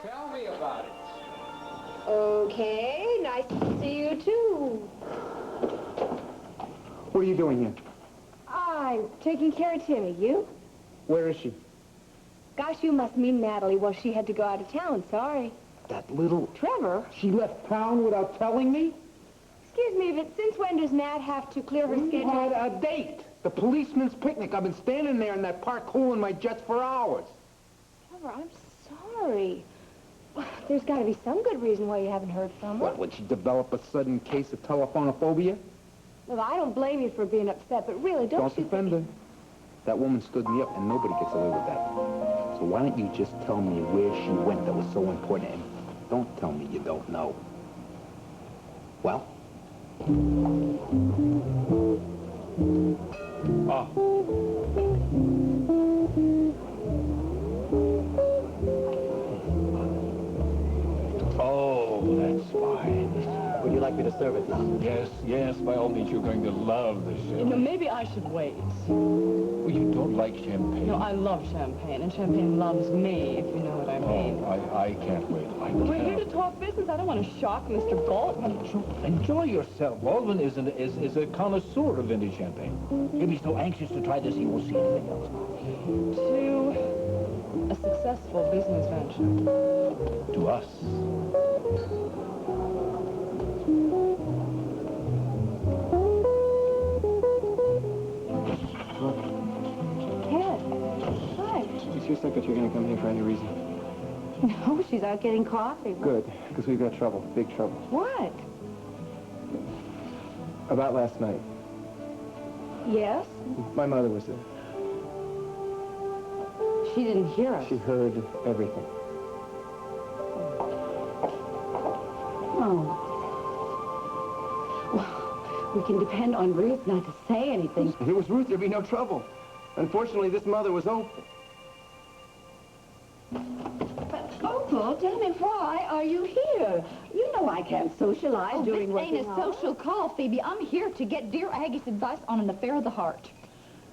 Tell me about it. Okay, nice to see you, too. What are you doing here? I'm taking care of Timmy. You? Where is she? Gosh, you must mean Natalie. Well, she had to go out of town. Sorry. That little... Trevor? She left town without telling me? Excuse me, but since when does Nat have to clear her We schedule? had a date. The policeman's picnic. I've been standing there in that park cooling my jets for hours. Trevor, I'm sorry. There's got to be some good reason why you haven't heard from her. What, would she develop a sudden case of telephonophobia? Look, I don't blame you for being upset, but really, don't you defend her. That woman stood me up, and nobody gets away with that. So why don't you just tell me where she went that was so important, and don't tell me you don't know. Well? Oh, that's fine. Would you like me to serve it now? Yes, yes, by all means, you're going to love this show. You know, maybe I should wait. Well, you don't like champagne. No, I love champagne, and champagne loves me, if you know what I mean. Oh, I can't wait. We're here to talk business. I don't want to shock Mr. Galt. Enjoy yourself. Baldwin is a connoisseur of vintage champagne. If he's so anxious to try this, he won't see anything else. To a successful business venture. To us. Ted, hi. Is your secretary going to come here for any reason? No, she's out getting coffee. Good, because we've got trouble, big trouble. What? About last night. Yes? My mother was there. She didn't hear us. She heard everything. Oh. Well, we can depend on Ruth not to say anything. If it was Ruth, there'd be no trouble. Unfortunately, this mother was open. Opal, tell me, why are you here? You know I can't socialize during this ain't working a hours. social call, Phoebe. I'm here to get dear Aggie's advice on an affair of the heart.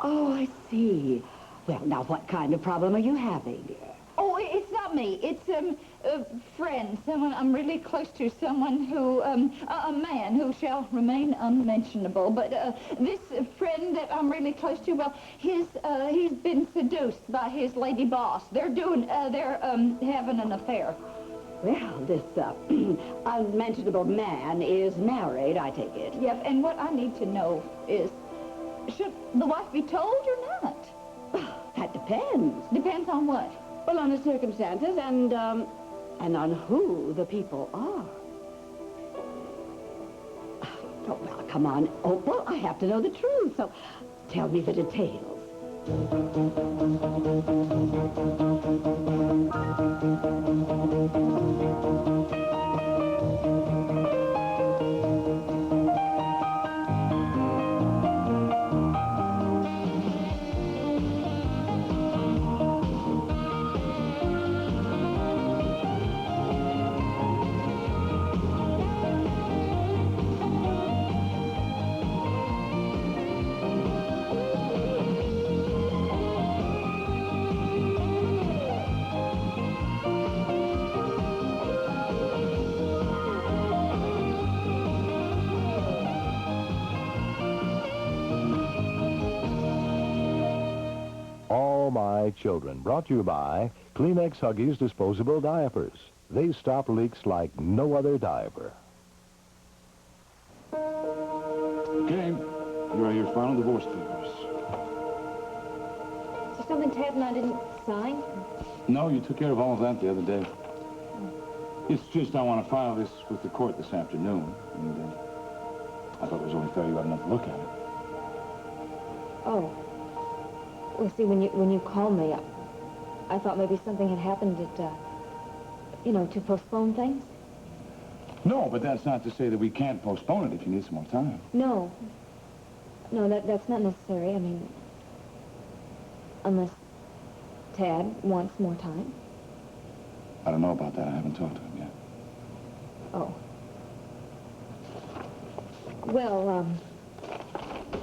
Oh, I see. Well, now, what kind of problem are you having? Oh, it's not me. It's, a friend, someone I'm really close to, someone who, a man who shall remain unmentionable. But, this friend that I'm really close to, well, he's been seduced by his lady boss. They're having an affair. Well, this, unmentionable man is married, I take it. Yep, and what I need to know is, should the wife be told or not? That depends. Depends on what? Well, on the circumstances and on who the people are. Oh, well, come on, Opal. I have to know the truth, so tell me the details. All My Children, brought to you by Kleenex Huggies Disposable Diapers. They stop leaks like no other diaper. Okay, here are your final divorce papers. Is there something Ted and I didn't sign? No, you took care of all of that the other day. It's just I want to file this with the court this afternoon, and I thought it was only fair you had enough to look at it. Oh. Well, see, when you called me, I thought maybe something had happened that, to postpone things. No, but that's not to say that we can't postpone it if you need some more time. No. No, that's not necessary. I mean, unless Tad wants more time. I don't know about that. I haven't talked to him yet. Oh. Well,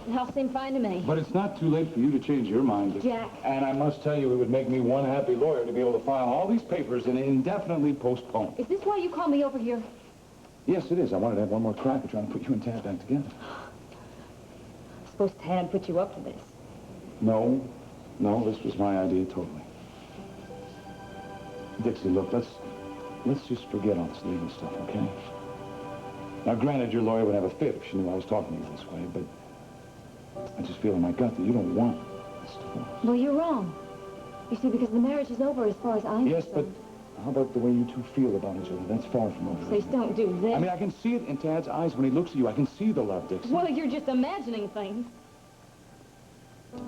The house seemed fine to me. But it's not too late for you to change your mind. Jack. And I must tell you, it would make me one happy lawyer to be able to file all these papers and indefinitely postpone. Is this why you called me over here? Yes, it is. I wanted to have one more crack at trying to put you and Tad back together. I suppose Tad put you up to this. No, this was my idea totally. Dixie, look, let's just forget all this legal stuff, okay? Now, granted, your lawyer would have a fit if she knew I was talking to you this way, but I just feel in my gut that you don't want this divorce. Well, you're wrong. You see, because the marriage is over as far as I'm Yes, but concerned. how about the way you two feel about each other? That's far from over. Please don't do this. I mean, I can see it in Tad's eyes when he looks at you. I can see the love, Dixie. Well, you're just imagining things.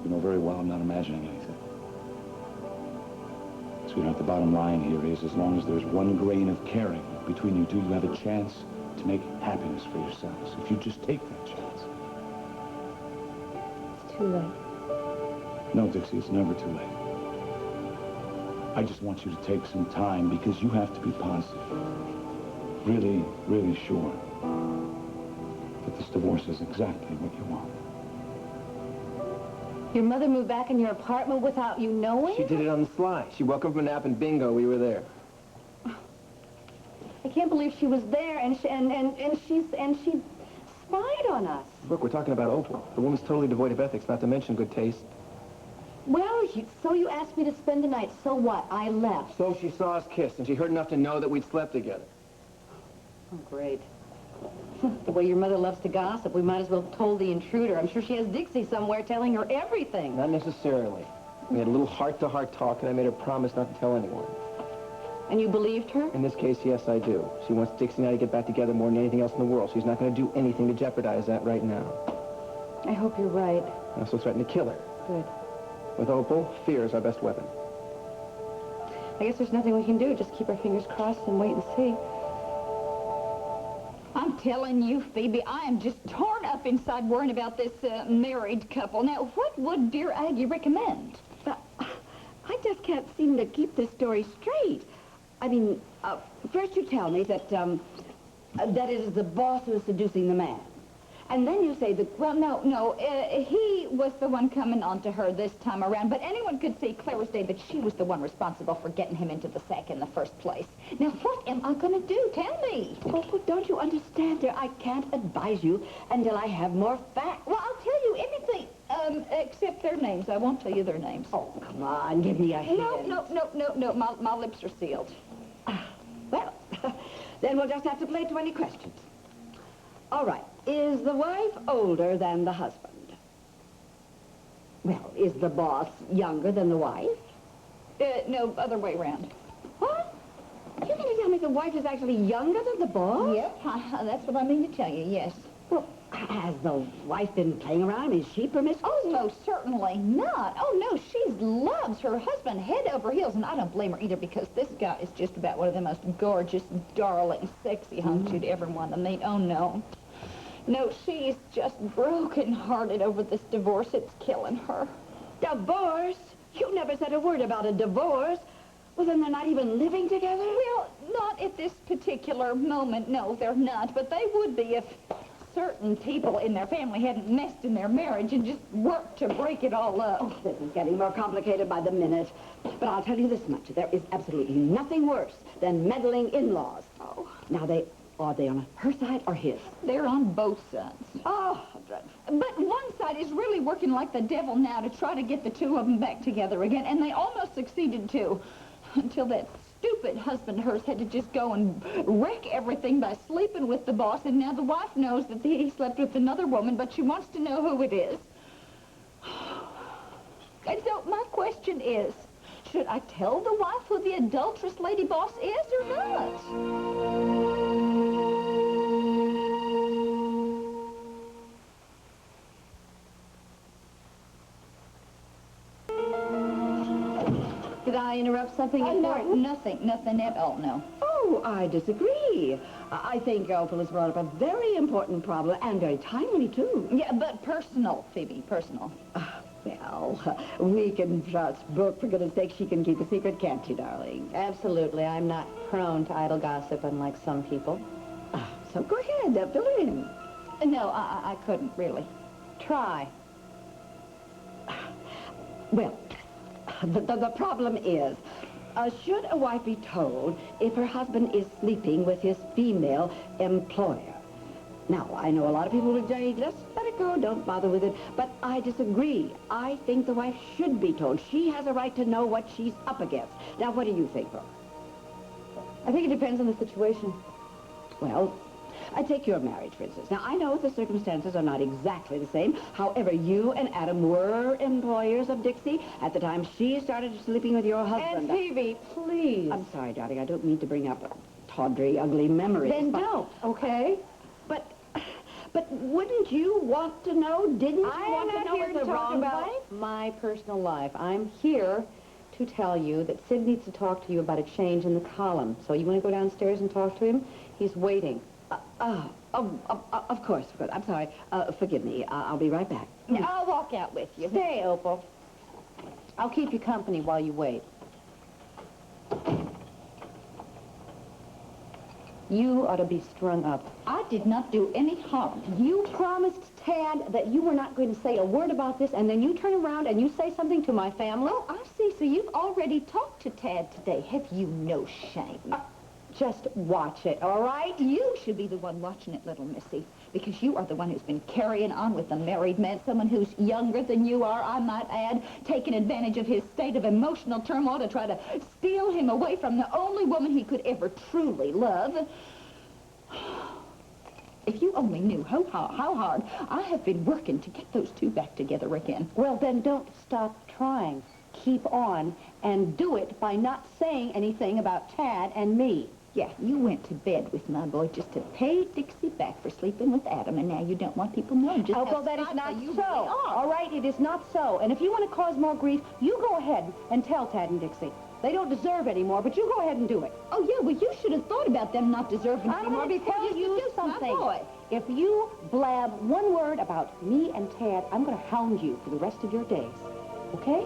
You know very well I'm not imagining anything. Sweetheart, the bottom line here is as long as there's one grain of caring between you two, you have a chance to make happiness for yourselves. If you just take that chance. It's too late. No, Dixie, it's never too late. I just want you to take some time because you have to be positive. Really, really sure that this divorce is exactly what you want. Your mother moved back in your apartment without you knowing? She did it on the sly. She woke up from a nap and bingo, we were there. I can't believe she was there, and she spied on us. Look, we're talking about Opal. The woman's totally devoid of ethics, not to mention good taste. Well, so you asked me to spend the night. So what? I left. So she saw us kiss, and she heard enough to know that we'd slept together. Oh, great. The way your mother loves to gossip, we might as well have told the intruder. I'm sure she has Dixie somewhere telling her everything. Not necessarily. We had a little heart-to-heart talk, and I made her promise not to tell anyone. And you believed her? In this case, yes, I do. She wants Dixie and I to get back together more than anything else in the world. She's not going to do anything to jeopardize that right now. I hope you're right. I also threatened to kill her. Good. With Opal, fear is our best weapon. I guess there's nothing we can do. Just keep our fingers crossed and wait and see. I'm telling you, Phoebe, I am just torn up inside worrying about this married couple. Now, what would dear Aggie recommend? I just can't seem to keep this story straight. I mean, first you tell me that it is the boss who is seducing the man. And then you say that... Well, no, he was the one coming on to her this time around, but anyone could see clear as day that she was the one responsible for getting him into the sack in the first place. Now, what am I going to do? Tell me. Oh, don't you understand, dear? I can't advise you until I have more facts. Well, I'll tell you anything, except their names. I won't tell you their names. Oh, come on, give me a hint. No, my lips are sealed. Well, then we'll just have to play 20 questions. All right. Is the wife older than the husband? Well, is the boss younger than the wife? No, other way around. What? You're going to tell me the wife is actually younger than the boss? Yep, that's what I mean to tell you, yes. Well, has the wife been playing around? Is she promiscuous? Oh, no, certainly not. Oh, no, she loves her husband head over heels, and I don't blame her either because this guy is just about one of the most gorgeous, darling, sexy hunks you'd ever want to meet. Oh, no. No, she's just broken-hearted over this divorce. It's killing her. Divorce? You never said a word about a divorce. Well, then they're not even living together? Well, not at this particular moment. No, they're not. But they would be if certain people in their family hadn't messed in their marriage and just worked to break it all up. Oh, this is getting more complicated by the minute. But I'll tell you this much. There is absolutely nothing worse than meddling in-laws. Oh. Now, are they on her side or his? They're on both sides. Oh, dreadful. But one side is really working like the devil now to try to get the two of them back together again, and they almost succeeded too, until that stupid husband of hers had to just go and wreck everything by sleeping with the boss, and now the wife knows that he slept with another woman, but she wants to know who it is. And so my question is, should I tell the wife who the adulterous lady boss is or not? Did I interrupt something No, important? nothing at all, no. Oh, I disagree. I think Opal has brought up a very important problem, and very timely, too. Yeah, but personal, Phoebe, personal. Well, we can trust Brooke. For goodness sake, she can keep a secret, can't she, darling? Absolutely. I'm not prone to idle gossip, unlike some people. So go ahead, fill her in. No, I couldn't, really. Try. Well, the problem is, should a wife be told if her husband is sleeping with his female employer? Now, I know a lot of people would say, just let it go, don't bother with it, but I disagree. I think the wife should be told. She has a right to know what she's up against. Now, what do you think, Brooke? I think it depends on the situation. Well, I take your marriage, for instance. Now, I know the circumstances are not exactly the same. However, you and Adam were employers of Dixie at the time she started sleeping with your husband. Aunt Phoebe, please. I'm sorry, darling. I don't mean to bring up tawdry, ugly memories. Then don't, okay? But wouldn't you want to know? Didn't you want to know here it's to the talk wrong about wife? my personal life. I'm here to tell you that Sid needs to talk to you about a change in the column. So you want to go downstairs and talk to him? He's waiting. Of course. I'm sorry. Forgive me. I'll be right back. I'll walk out with you. Stay, Opal. I'll keep you company while you wait. You ought to be strung up. I did not do any harm. You promised Tad that you were not going to say a word about this, and then you turn around and you say something to my family? Oh, I see. So you've already talked to Tad today. Have you no shame? Just watch it, all right? You should be the one watching it, little missy, because you are the one who's been carrying on with a married man, someone who's younger than you are, I might add, taking advantage of his state of emotional turmoil to try to steal him away from the only woman he could ever truly love. If you only knew how hard I have been working to get those two back together again. Well, then don't stop trying. Keep on, and do it by not saying anything about Tad and me. Yeah, you went to bed with my boy just to pay Dixie back for sleeping with Adam, and now you don't want people knowing just Oh, how well, that is spiteful not you so. really are. All right, it is not so. And if you want to cause more grief, you go ahead and tell Tad and Dixie. They don't deserve any more, but you go ahead and do it. Oh, yeah, well, you should have thought about them not deserving I'm anymore going to before tell you seduced something. my boy. If you blab one word about me and Tad, I'm going to hound you for the rest of your days. Okay?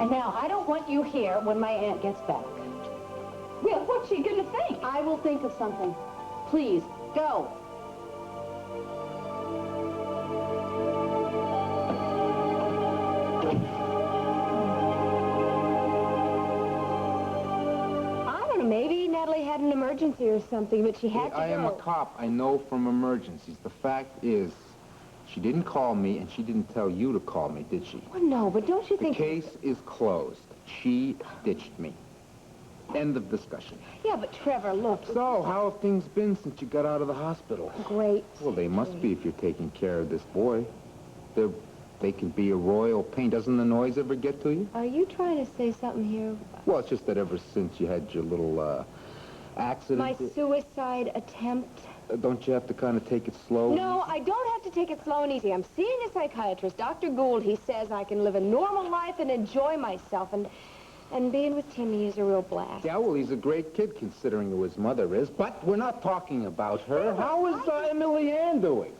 And now, I don't want you here when my aunt gets back. Well, what's she going to think? I will think of something. Please, go. I don't know, maybe Natalie had an emergency or something, but she had to I am a go. cop. I know from emergencies. The fact is, she didn't call me, and she didn't tell you to call me, did she? Well, no, but don't you The think... case is closed. She ditched me. End of discussion. Yeah, but Trevor, look. So, how have things been since you got out of the hospital? Great. Well, they must be if you're taking care of this boy. They can be a royal pain. Doesn't the noise ever get to you? Are you trying to say something here? Well, it's just that ever since you had your little, accident... My suicide attempt? Don't you have to kind of take it slow? No, I don't have to take it slow and easy. I'm seeing a psychiatrist, Dr. Gould. He says I can live a normal life and enjoy myself, and being with Timmy is a real blast. Yeah, well, he's a great kid considering who his mother is, but we're not talking about her. How is Emily Ann doing?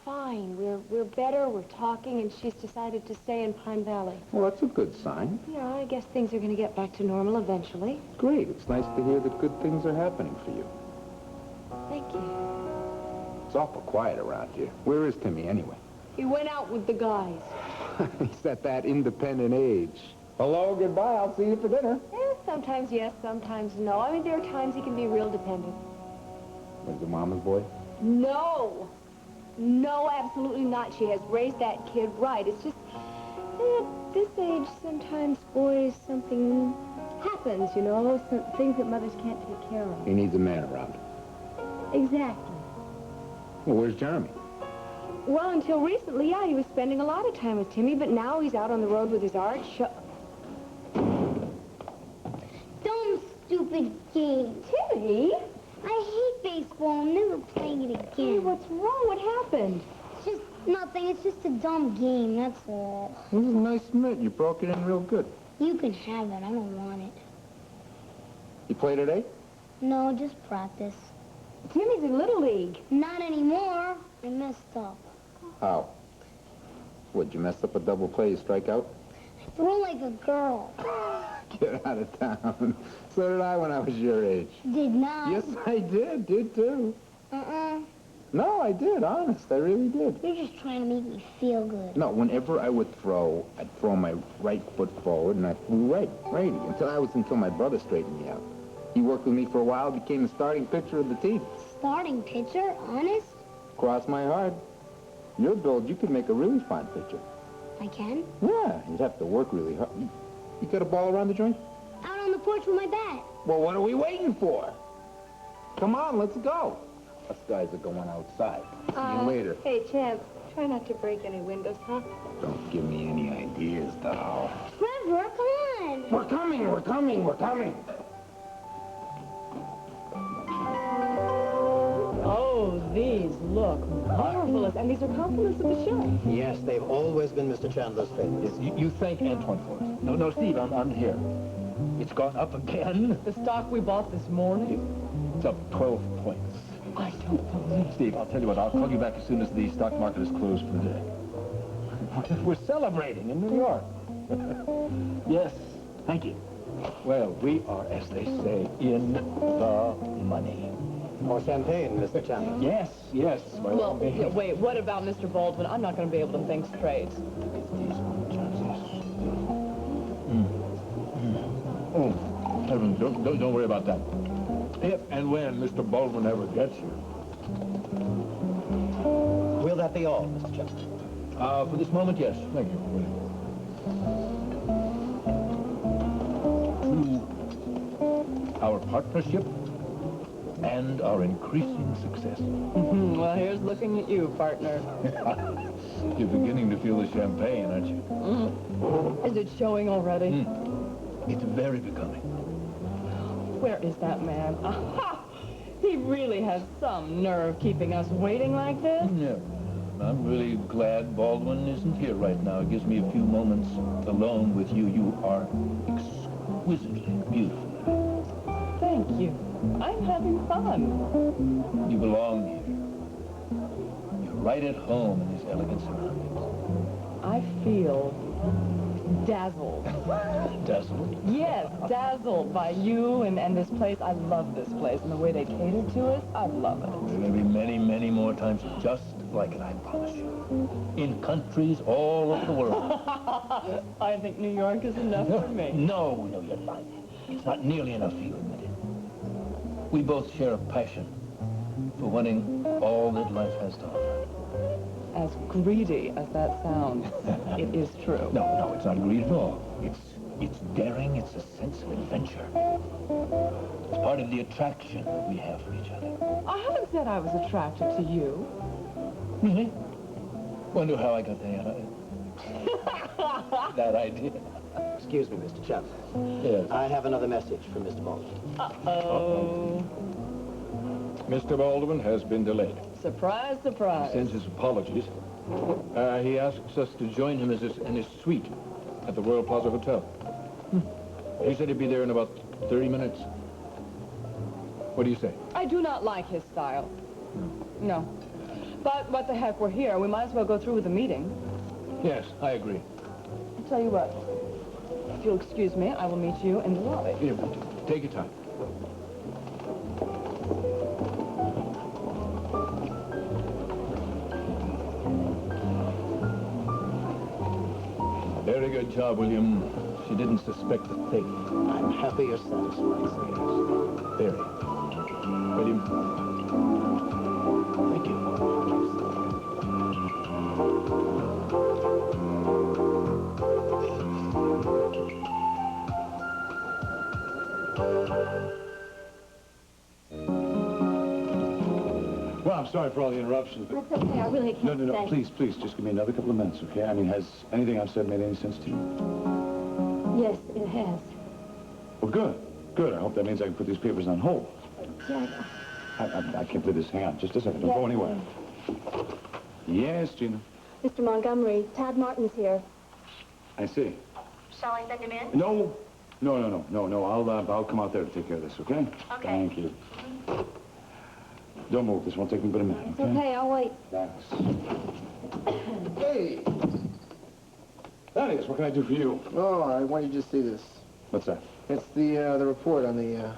Fine. We're better. We're talking, and she's decided to stay in Pine Valley. Well, that's a good sign. Yeah, I guess things are going to get back to normal eventually. Great. It's nice to hear that good things are happening for you. Thank you. It's awful quiet around here. Where is Timmy, anyway? He went out with the guys. He's at that independent age. Hello, goodbye. I'll see you for dinner. Sometimes yes, sometimes no. I mean, there are times he can be real dependent. Was the mama's boy? No. No, absolutely not. She has raised that kid right. It's just, at this age, sometimes boys, something happens, you know, some things that mothers can't take care of. He needs a man around. Exactly. Well, where's Jeremy? Well, until recently, yeah, he was spending a lot of time with Timmy, but now he's out on the road with his art show. Dumb, stupid game. Timmy? I hate baseball. I'm never playing it Hey, again. what's wrong? What happened? It's just nothing. It's just a dumb game, that's all. This is a nice mitt. You broke it in real good. You can have it. I don't want it. You play today? No, just practice. Timmy's in Little League. Not anymore. I messed up. How? What, you messed up a double play, you strike out? I threw like a girl. Get out of town. So did I when I was your age. Did not. Yes, I did too. Uh-uh. No, I did, honest. I really did. You're just trying to make me feel good. No, whenever I would throw, I'd throw my right foot forward, and I flew righty, until my brother straightened me out. He worked with me for a while, became the starting pitcher of the team. Starting pitcher? Honest? Cross my heart. Your build, you could make a really fine pitcher. I can? Yeah, you'd have to work really hard. You got a ball around the joint? Out on the porch with my bat. Well, what are we waiting for? Come on, let's go. Us guys are going outside. See you later. Hey, Champ, try not to break any windows, huh? Don't give me any ideas, doll. Trevor, come on. We're coming. Oh, these look marvelous. And these are compliments of the show. Yes, they've always been Mr. Chandler's favorites. Yes, you thank Antoine for it. No, Steve, I'm here. It's gone up again. The stock we bought this morning? It's up 12 points. I don't believe it. Steve, I'll tell you what, I'll call you back as soon as the stock market is closed for the day. We're celebrating in New York. Yes, thank you. Well, we are, as they say, in the money. More champagne, Mr. Chandler. Yes. Well, wait, what about Mr. Baldwin? I'm not going to be able to think straight. Oh, heavens, don't worry about that. If and when Mr. Baldwin ever gets here. Will that be all, Mr. Chandler? For this moment, yes. Thank you. To our partnership and our increasing success. Well, here's looking at you, partner. You're beginning to feel the champagne, aren't you? Is it showing already? It's very becoming. Where is that man? Aha! He really has some nerve keeping us waiting like this. Yeah. I'm really glad Baldwin isn't here right now. It gives me a few moments alone with you. You are exquisitely beautiful. Thank you. I'm having fun. You belong here. You're right at home in these elegant surroundings. I feel dazzled. Dazzled? Yes, dazzled by you and this place. I love this place and the way they cater to us. I love it. There are going to be many, many more times just like it, I promise you. In countries all over the world. I think New York is enough for me. No, you're not. It's not nearly enough for you, admit it. We both share a passion for wanting all that life has to offer. As greedy as that sounds, it is true. No, it's not greed at all. It's daring, it's a sense of adventure. It's part of the attraction that we have for each other. I haven't said I was attracted to you. Really? Wonder how I got that idea. Excuse me, Mr. Chandler. Yes. I have another message from Mr. Baldwin. Uh-oh. Mr. Baldwin has been delayed. Surprise, surprise. He sends his apologies. He asks us to join him in his suite at the Royal Plaza Hotel. He said he'd be there in about 30 minutes. What do you say? I do not like his style. No. But what the heck, we're here. We might as well go through with the meeting. Yes, I agree. I'll tell you what. If you'll excuse me, I will meet you in the lobby. Here, take your time. Very good job, William. She didn't suspect a thing. I'm happy you're satisfied. Yes, very. William, thank you. Well, I'm sorry for all the interruptions, but... That's okay, I really can't No, stay. please, just give me another couple of minutes, okay? I mean, has anything I've said made any sense to you? Yes, it has. Well, good. I hope that means I can put these papers on hold. Jack, I can't believe this. Hang on, just a second. Don't go anywhere. Yes, Gina. Mr. Montgomery, Todd Martin's here. I see. Shall I send him in? No. I'll come out there to take care of this, okay? Okay. Thank you. Don't move. This won't take me but a minute, It's okay? okay, I'll wait. Thanks. Hey! Thaddeus, what can I do for you? Oh, I want you to just see this. What's that? It's the report on the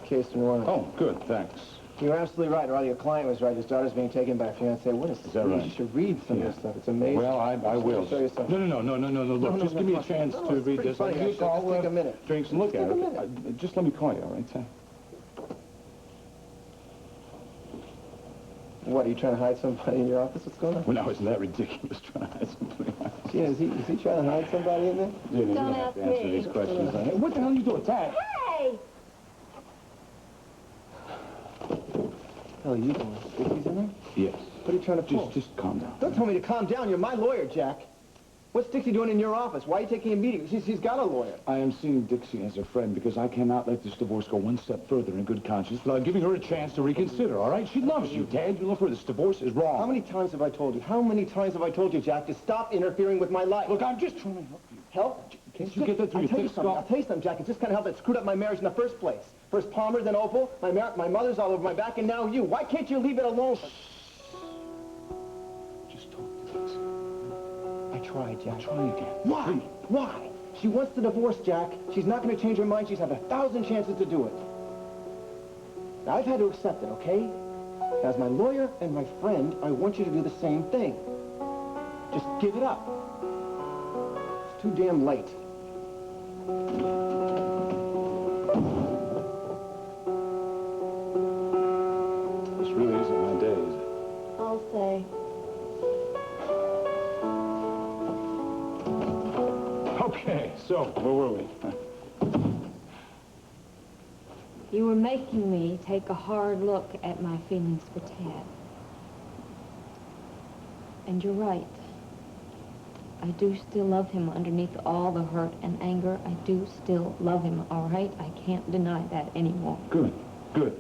case in New Orleans. Oh, good, thanks. You're absolutely right. Or your client was right. His daughter's being taken by a fiancé. What is that right? You should read some of this stuff. It's amazing. Well, I will. Show you something. No. Look, just give me a chance to read this. Funny, I'll just take a minute. Drinks and look at it. Just let me call you, all right, Sam? What, are you trying to hide somebody in your office? What's going on? Well, now, isn't that ridiculous, trying to hide somebody? Yeah, is he trying to hide somebody in there? Gina, you don't have to answer these questions. What the hell are you doing, Tad? Hey! Hell, are you doing? Dicky's in there? Yes. What are you trying to pull? Just calm down. Don't tell me to calm down. You're my lawyer, Jack. What's Dixie doing in your office? Why are you taking a meeting? She's got a lawyer. I am seeing Dixie as a friend because I cannot let this divorce go one step further in good conscience without giving her a chance to reconsider, all right? She loves you, Tad. You love her. This divorce is wrong. How many times have I told you? How many times have I told you, Jack, to stop interfering with my life? Look, I'm just trying to help you. Help? Can't you get that through your thick skull? I'll tell you something, Jack. It's just kind of help that screwed up my marriage in the first place. First Palmer, then Opal. My mother's all over my back, and now you. Why can't you leave it alone? Just talk to Dixie. I tried, Jack. Try again. Why? Please. Why? She wants the divorce, Jack. She's not going to change her mind. She's had 1,000 chances to do it. Now, I've had to accept it, okay? As my lawyer and my friend, I want you to do the same thing. Just give it up. It's too damn late. This really isn't my day, is it? I'll say. Okay, so where were we? You were making me take a hard look at my feelings for Tad. And you're right. I do still love him underneath all the hurt and anger. I do still love him, all right? I can't deny that anymore. Good.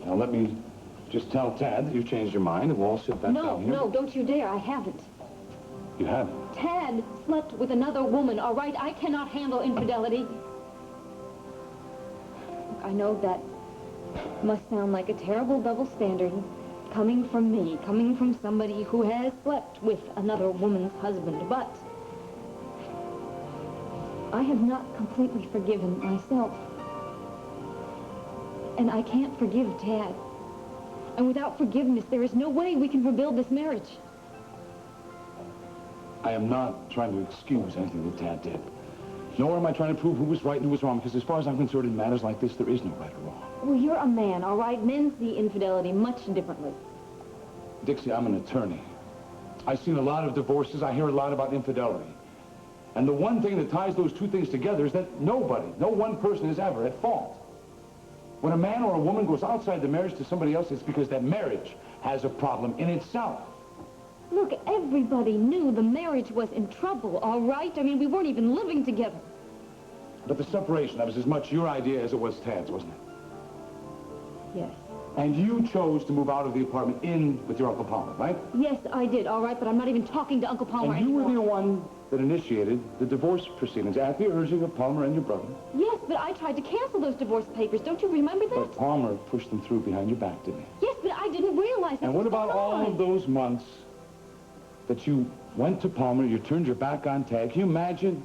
Now let me just tell Tad that you've changed your mind and we'll all sit back down here. No, don't you dare. I haven't. You haven't? Tad slept with another woman, all right? I cannot handle infidelity. Look, I know that must sound like a terrible double standard coming from me, coming from somebody who has slept with another woman's husband, but I have not completely forgiven myself. And I can't forgive Tad. And without forgiveness, there is no way we can rebuild this marriage. I am not trying to excuse anything that Tad did. Nor am I trying to prove who was right and who was wrong, because as far as I'm concerned in matters like this, there is no right or wrong. Well, you're a man, all right? Men see infidelity much differently. Dixie, I'm an attorney. I've seen a lot of divorces. I hear a lot about infidelity. And the one thing that ties those two things together is that no one person is ever at fault. When a man or a woman goes outside the marriage to somebody else, it's because that marriage has a problem in itself. Look, everybody knew the marriage was in trouble, all right? I mean, we weren't even living together. But the separation, that was as much your idea as it was Tad's, wasn't it? Yes. And you chose to move out of the apartment in with your Uncle Palmer, right? Yes, I did, all right, but I'm not even talking to Uncle Palmer And you were anymore. the one that initiated the divorce proceedings at the urging of Palmer and your brother. Yes, but I tried to cancel those divorce papers. Don't you remember that? But Palmer pushed them through behind your back, didn't he? Yes, but I didn't realize that. And what about all of those months that you went to Palmer, you turned your back on Tad? Can you imagine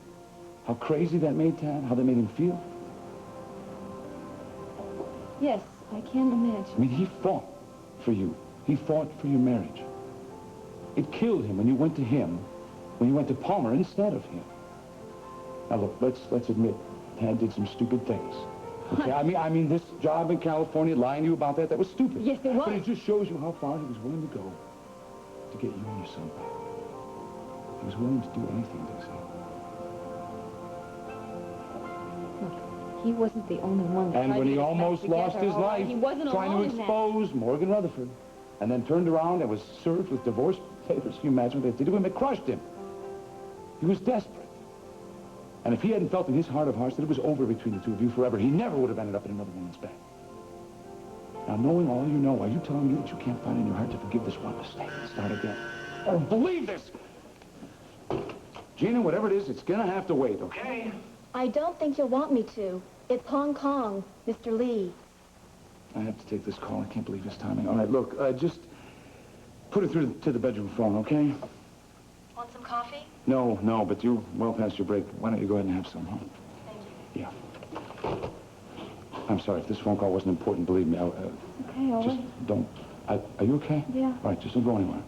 how crazy that made Tad, how that made him feel? Yes, I can imagine. I mean, he fought for you. He fought for your marriage. It killed him when you went to him, when you went to Palmer instead of him. Now, look, let's admit, Tad did some stupid things. Okay, I mean, this job in California, lying to you about that was stupid. Yes, it was. But it just shows you how far he was willing to go to get you and your son back. He was willing to do anything, Dixie. He wasn't the only one that And tried when to he get us back almost lost together, his all right? life He wasn't trying to alone in that. expose Morgan Rutherford, and then turned around and was served with divorce papers. Can you imagine what they did to him? It crushed him. He was desperate. And if he hadn't felt in his heart of hearts that it was over between the two of you forever, he never would have ended up in another woman's bed. Now, knowing all you know, are you telling me that you can't find in your heart to forgive this one mistake and start again? I don't believe this! Gina, whatever it is, it's gonna have to wait, okay? I don't think you'll want me to. It's Hong Kong, Mr. Lee. I have to take this call. I can't believe his timing. All right, look, just put it through to the bedroom phone, okay? Want some coffee? No, but you're well past your break. Why don't you go ahead and have some, huh? Thank you. Yeah. I'm sorry. If this phone call wasn't important, believe me. Okay, all Just right. don't... Are you okay? Yeah. All right, just don't go anywhere.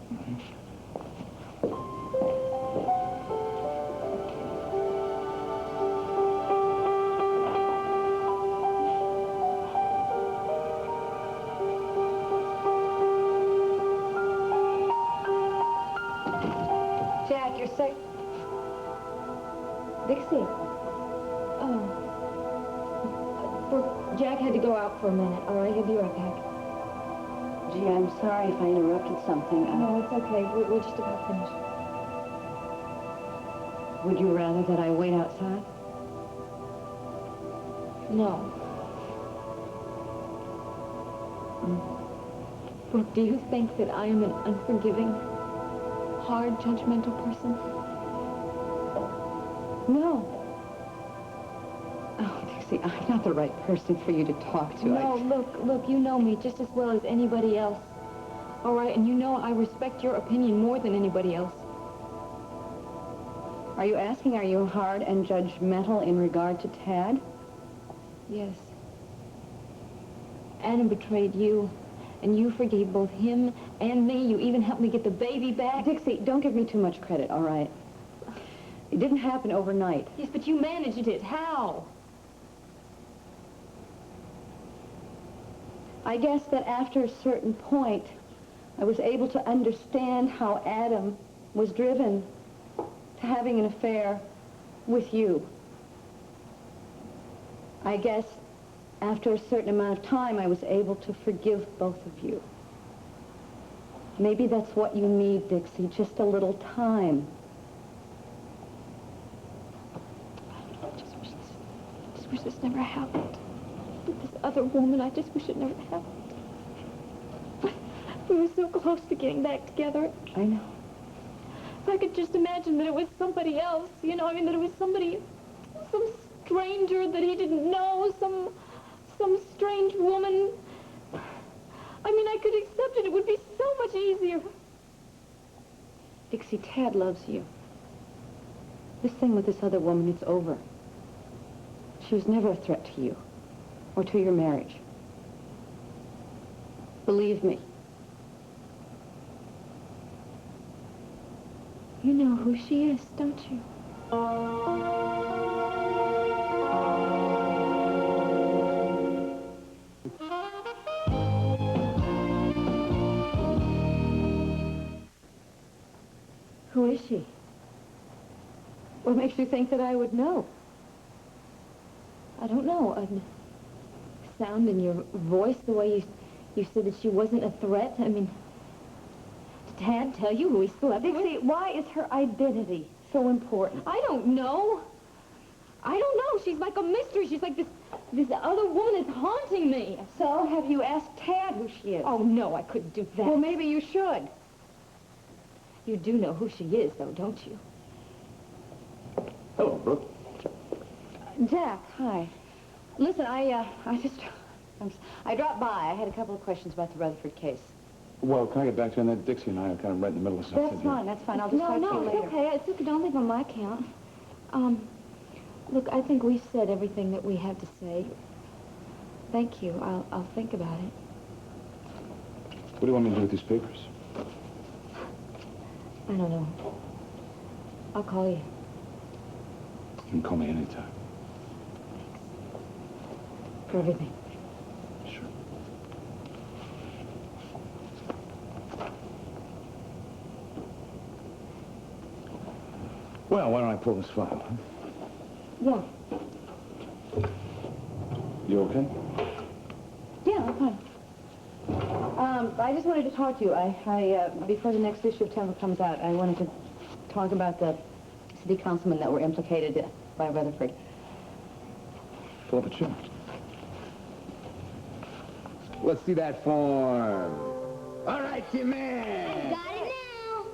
Jack, you're sick. Dixie. Oh. Well, Jack had to go out for a minute. All right, he'll be right back. Gee, I'm sorry if I interrupted something. No, it's okay. We're just about finished. Would you rather that I wait outside? No. Brooke, do you think that I am an unforgiving, hard, judgmental person? No. Oh, Dixie, I'm not the right person for you to talk to. No, look, you know me just as well as anybody else. All right, and you know I respect your opinion more than anybody else. Are you asking, are you hard and judgmental in regard to Tad? Yes. Adam betrayed you, and you forgave both him and me. You even helped me get the baby back. Dixie, don't give me too much credit, all right? It didn't happen overnight. Yes, but you managed it. How? I guess that after a certain point, I was able to understand how Adam was driven to having an affair with you. I guess after a certain amount of time, I was able to forgive both of you. Maybe that's what you need, Dixie, just a little time. I just wish this never happened. With this other woman, I just wish it never happened. We were so close to getting back together. I know. If I could just imagine that it was somebody else, you know, I mean, that it was somebody, some stranger that he didn't know, some strange woman. I mean, I could accept it. It would be so much easier. Dixie, Tad loves you. This thing with this other woman, it's over. She was never a threat to you or to your marriage. Believe me. You know who she is, don't you? Who is she? What makes you think that I would know? I don't know. A sound in your voice, the way you said that she wasn't a threat. I mean, did Tad tell you who he slept with? Dixie, why is her identity so important? I don't know. I don't know. She's like a mystery. She's like this other woman is haunting me. So, have you asked Tad who she is? Oh, no, I couldn't do that. Well, maybe you should. You do know who she is, though, don't you? Hello, Brooke. Jack, hi. Listen, I dropped by. I had a couple of questions about the Rutherford case. Well, can I get back to you on that? Dixie and I are kind of right in the middle of something. That's fine, that's fine. I'll just talk to you No, later. it's okay. It's okay. Don't leave on my account. Look, I think we said everything that we had to say. Thank you. I'll think about it. What do you want me to do with these papers? I don't know. I'll call you. You can call me anytime. For everything. Sure. Well, why don't I pull this file, huh? Yeah. You okay? Yeah, I'm fine. I just wanted to talk to you. Before the next issue of Temple comes out, I wanted to talk about the city councilmen that were implicated by Rutherford. Pull up a chair. Let's see that form. All right, you man. Got it now.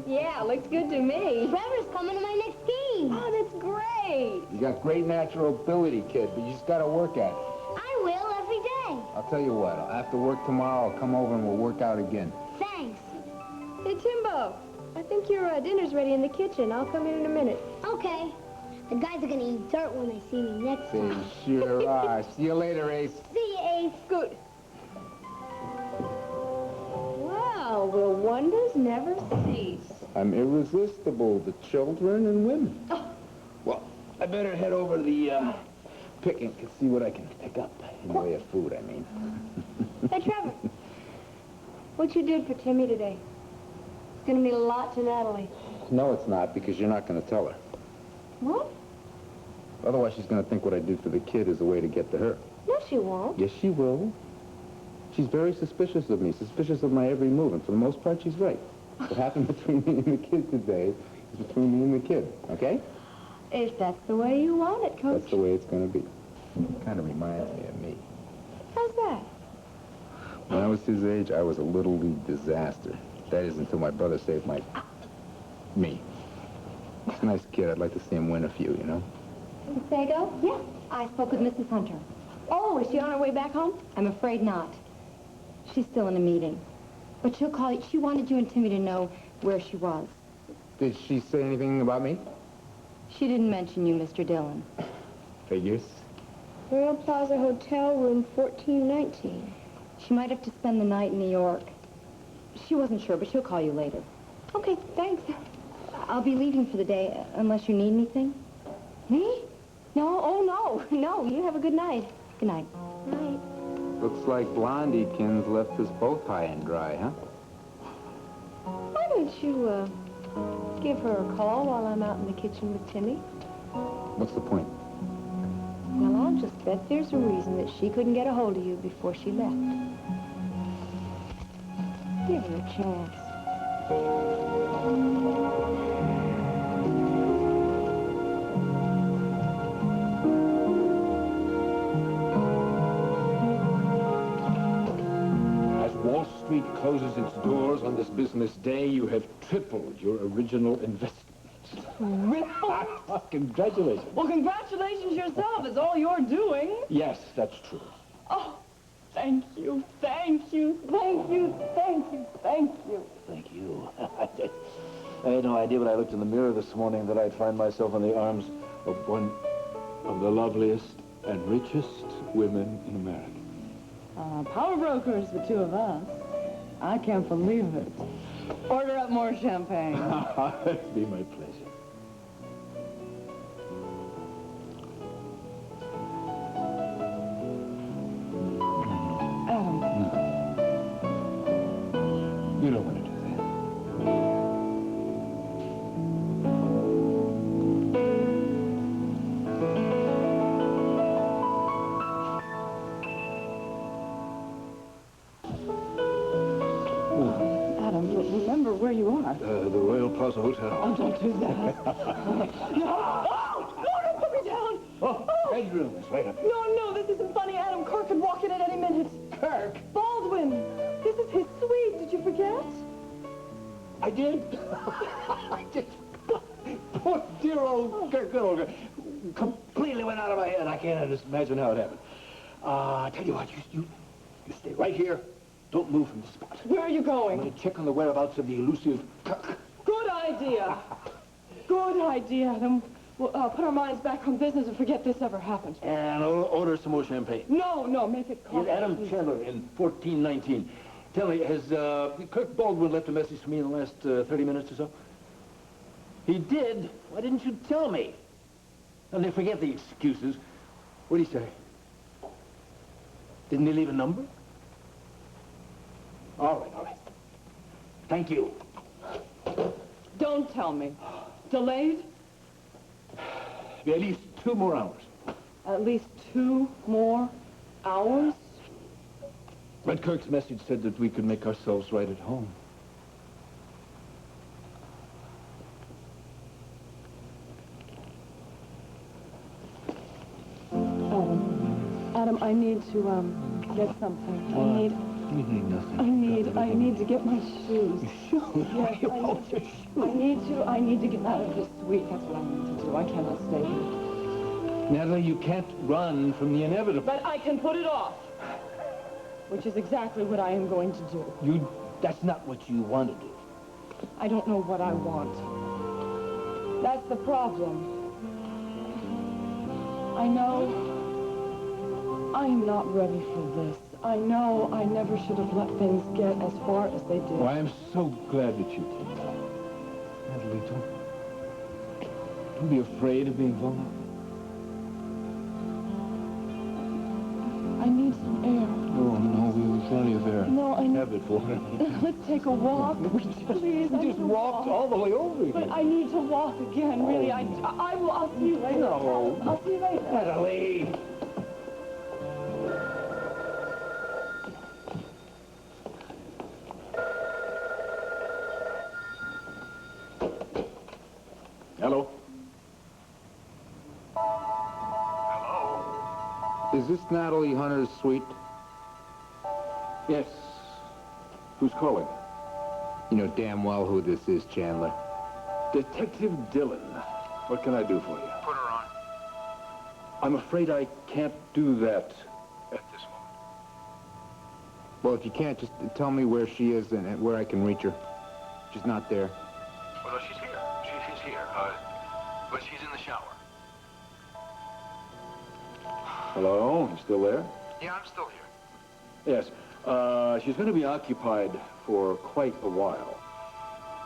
Yeah, looks good to me. Trevor's coming to my next game. Oh, that's great. You got great natural ability, kid, but you just got to work at it. I will every day. I'll tell you what, after work tomorrow, I'll come over and we'll work out again. Thanks. Hey, Timbo, I think your dinner's ready in the kitchen. I'll come in a minute. Okay. The guys are gonna eat dirt when they see me next They time. sure are. See you later, Ace. See you, Ace. Good. Wow, will wonders never cease? I'm irresistible to children and women. Oh. Well, I better head over to the picnic and see what I can pick up in the way of food, I mean. Hey, Trevor. What you did for Timmy today? It's gonna mean a lot to Natalie. No, it's not, because you're not going to tell her. What? Otherwise, she's going to think what I did for the kid is a way to get to her. No, she won't. Yes, she will. She's very suspicious of me, suspicious of my every move, and for the most part, she's right. What happened between me and the kid today is between me and the kid, okay? If that's the way you want it, Coach. That's the way it's going to be. Kind of reminds me of me. How's that? When I was his age, I was a little league disaster. That is until my brother saved me. He's a nice kid. I'd like to see him win a few, you know? Mrs. Sago? Yeah, I spoke with Mrs. Hunter. Oh, is she on her way back home? I'm afraid not. She's still in a meeting. But she'll call you. She wanted you and Timmy to know where she was. Did she say anything about me? She didn't mention you, Mr. Dillon. Figures. Royal Plaza Hotel, room 1419. She might have to spend the night in New York. She wasn't sure, but she'll call you later. Okay, thanks. I'll be leaving for the day, unless you need anything. Me? No, oh, no. No, you have a good night. Good night. Night. Looks like Blondiekins left us both high and dry, huh? Why don't you, give her a call while I'm out in the kitchen with Timmy? What's the point? Well, I'll just bet there's a reason that she couldn't get a hold of you before she left. Give her a chance. As Wall Street closes its doors on this business day, you have tripled your original investment. Congratulations. Well, congratulations yourself. It's all you're doing. Yes, that's true. Oh, thank you, thank you, thank you, thank you, thank you. Thank you. I had no idea when I looked in the mirror this morning that I'd find myself in the arms of one of the loveliest and richest women in America. Power brokers, the two of us. I can't believe it. Order up more champagne. It'd be my pleasure. Adam. You don't want to do that. Adam, remember where you are. The Royal Plaza Hotel. Oh, don't do that. No! Oh! No, don't put me down! Oh, bedroom is right up here. No, this isn't funny, Adam. Kirk could walk in at any minute. Kirk? Baldwin! This is his suite. Did you forget? I did. I did. Poor dear old Kirk, good old Kirk. Completely went out of my head. I can't just imagine how it happened. I tell you what, you stay right here. Don't move from the spot. Where are you I'm going? going to check on the whereabouts of the elusive Kirk. Good idea. Good idea. Then we'll put our minds back on business and forget this ever happened. And order some more champagne. No, make it coffee. Here's Adam Chandler in 1419. Tell me, has Kirk Baldwin left a message for me in the last 30 minutes or so? He did? Why didn't you tell me? And then forget the excuses. What did he say? Didn't he leave a number? All right. Thank you. Don't tell me. Delayed? At least 2 more hours. At least 2 more hours? But Kirk's message said that we could make ourselves right at home. Adam, I need to, get something. You need nothing. I need to get my shoes. Shoes? Yes, I need to get out of this suite. That's what I need to do. I cannot stay here. Natalie, you can't run from the inevitable. But I can put it off. Which is exactly what I am going to do. That's not what you want to do. I don't know what I want. That's the problem. I know I'm not ready for this. I know I never should have let things get as far as they did. Well, I am so glad that you came. Natalie, don't be afraid of being vulnerable. I need some air. Oh, no, we have plenty of air. No, I have it for him. Let's take a walk. Please, We just walked all the way over here. But I need to walk again, really. I will. I'll see you later. No. I'll see you later. Natalie! Hello? Is this Natalie Hunter's suite? Yes. Who's calling? You know damn well who this is, Chandler. Detective Dillon. What can I do for you? Put her on. I'm afraid I can't do that at this moment. Well, if you can't, just tell me where she is and where I can reach her. She's not there. Well, no, she's here. She's here. But she's in the shower. Hello? You still there? Yeah, I'm still here. Yes. She's going to be occupied for quite a while.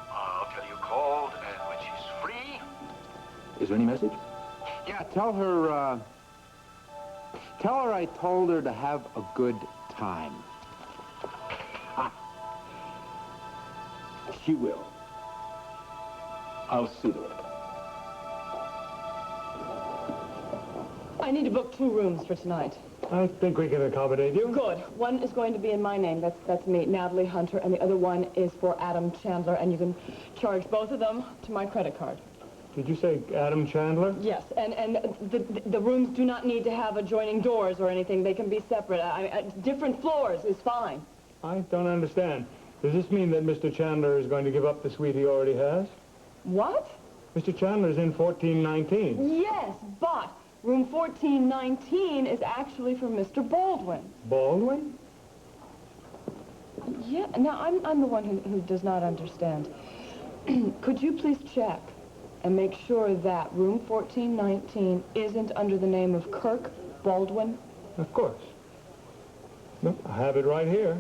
I'll tell you called, and when she's free... Is there any message? Yeah, tell her I told her to have a good time. She will. I'll see to it. I need to book 2 rooms for tonight. I think we can accommodate you. Good. One is going to be in my name. That's me, Natalie Hunter, and the other one is for Adam Chandler, and you can charge both of them to my credit card. Did you say Adam Chandler? Yes, and the rooms do not need to have adjoining doors or anything. They can be separate. Different floors is fine. I don't understand. Does this mean that Mr. Chandler is going to give up the suite he already has? What? Mr. Chandler's in 1419. Yes, but room 1419 is actually for Mr. Baldwin. Baldwin? Yeah, now I'm the one who does not understand. Could you please check and make sure that room 1419 isn't under the name of Kirk Baldwin? Of course. No, I have it right here.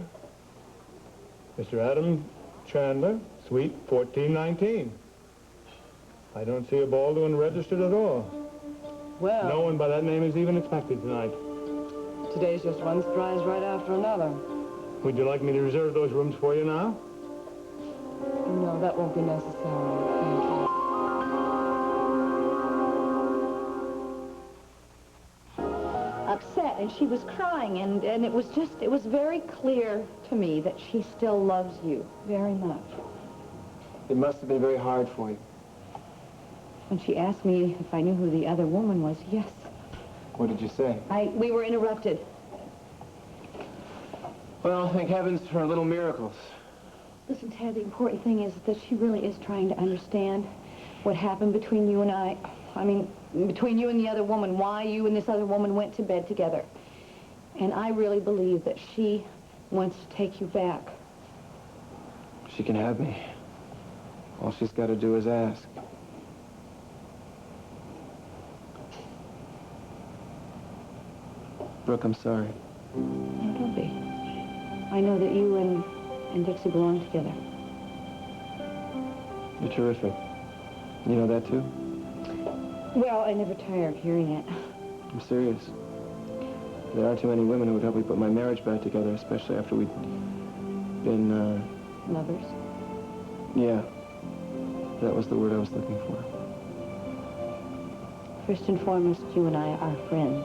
Mr. Adam Chandler, suite 1419. I don't see a Baldwin registered at all. Well... No one by that name is even expected tonight. Today's just one surprise right after another. Would you like me to reserve those rooms for you now? No, that won't be necessary. Thank you. Upset, and she was crying, and it was very clear to me that she still loves you very much. It must have been very hard for you. When she asked me if I knew who the other woman was, yes. What did you say? We were interrupted. Well, thank heavens for little miracles. Listen, Ted, the important thing is that she really is trying to understand what happened between you and I. I mean, between you and the other woman, why you and this other woman went to bed together. And I really believe that she wants to take you back. She can have me. All she's got to do is ask. Brooke, I'm sorry. No, don't be. I know that you and Dixie belong together. You're terrific. You know that, too? Well, I never tire of hearing it. I'm serious. There aren't too many women who would help me put my marriage back together, especially after we'd been, Lovers? Yeah. That was the word I was looking for. First and foremost, you and I are friends.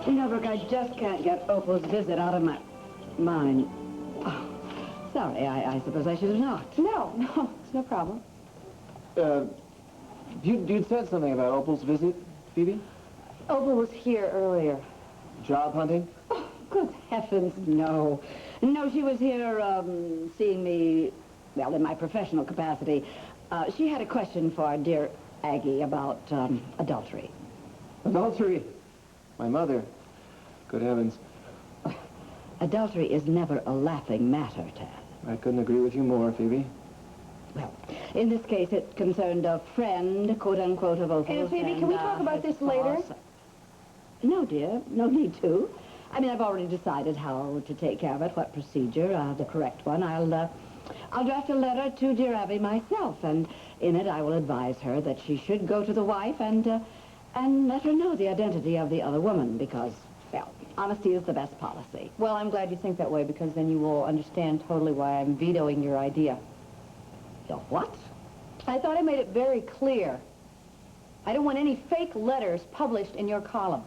You know, Brooke, I just can't get Opal's visit out of my mind. Oh, sorry, I suppose I should have knocked. No, it's no problem. You'd said something about Opal's visit, Phoebe? Opal was here earlier. Job hunting? Oh, good heavens, no. No, she was here, seeing me, well, in my professional capacity. She had a question for dear Aggie about, adultery. Adultery? My mother? Good heavens. Adultery is never a laughing matter, Ted. I couldn't agree with you more, Phoebe. Well, in this case, it concerned a friend, quote-unquote, of Opal's. Aunt Phoebe, can we talk about this later? No, dear. No need to. I mean, I've already decided how to take care of it, what procedure, the correct one. I'll draft a letter to dear Abby myself, and in it I will advise her that she should go to the wife and let her know the identity of the other woman, because, well, honesty is the best policy. Well, I'm glad you think that way, because then you will understand totally why I'm vetoing your idea. Your what? I thought I made it very clear. I don't want any fake letters published in your column.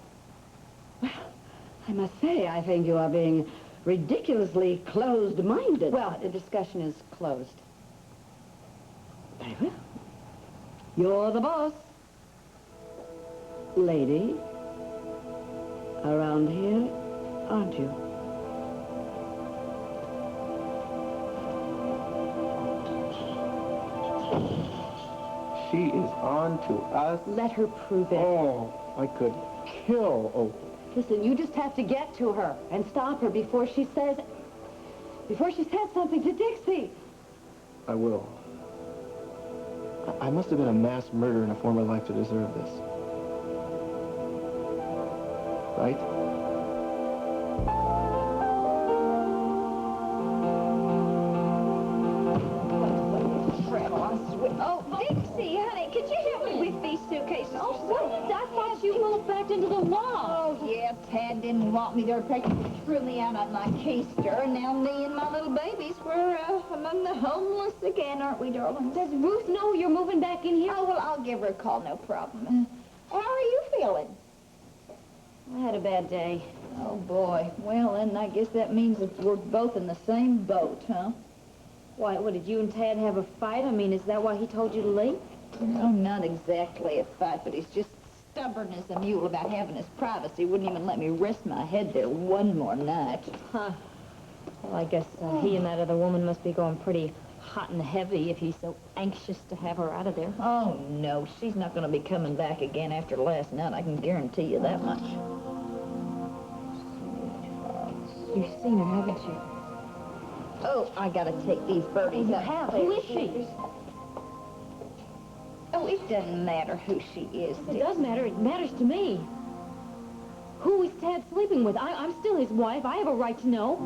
I must say, I think you are being ridiculously closed-minded. Well, the discussion is closed. Very well. You're the boss. Lady around here, aren't you? She is on to us. Let her prove it. Oh, I could kill Opal. Listen, you just have to get to her and stop her before she says something to Dixie. I will. I must have been a mass murderer in a former life to deserve this. Right? Oh, Dixie, honey, could you help me with these suitcases? Oh, what? I thought you moved back into the loft. Oh, yeah, Tad didn't want me there. Practically threw me out on my keister, and now me and my little babies, we're among the homeless again, aren't we, darling? Does Ruth know you're moving back in here? Oh, well, I'll give her a call, no problem. How are you feeling? I had a bad day. Oh, boy. Well, then I guess that means that we're both in the same boat, huh? Why, what, did you and Tad have a fight? I mean, is that why he told you to leave? Oh, not exactly a fight, but he's just stubborn as a mule about having his privacy. Wouldn't even let me rest my head there one more night. Huh. Well, I guess he and that other woman must be going pretty hot and heavy if he's so anxious to have her out of there. Oh, no, she's not going to be coming back again after last night. I can guarantee you that much. You've seen her, haven't you? Oh, I got to take these birdies You up. have? Who is she? Oh, it doesn't matter who she is. It does matter. It matters to me. Who is Tad sleeping with? I'm still his wife. I have a right to know.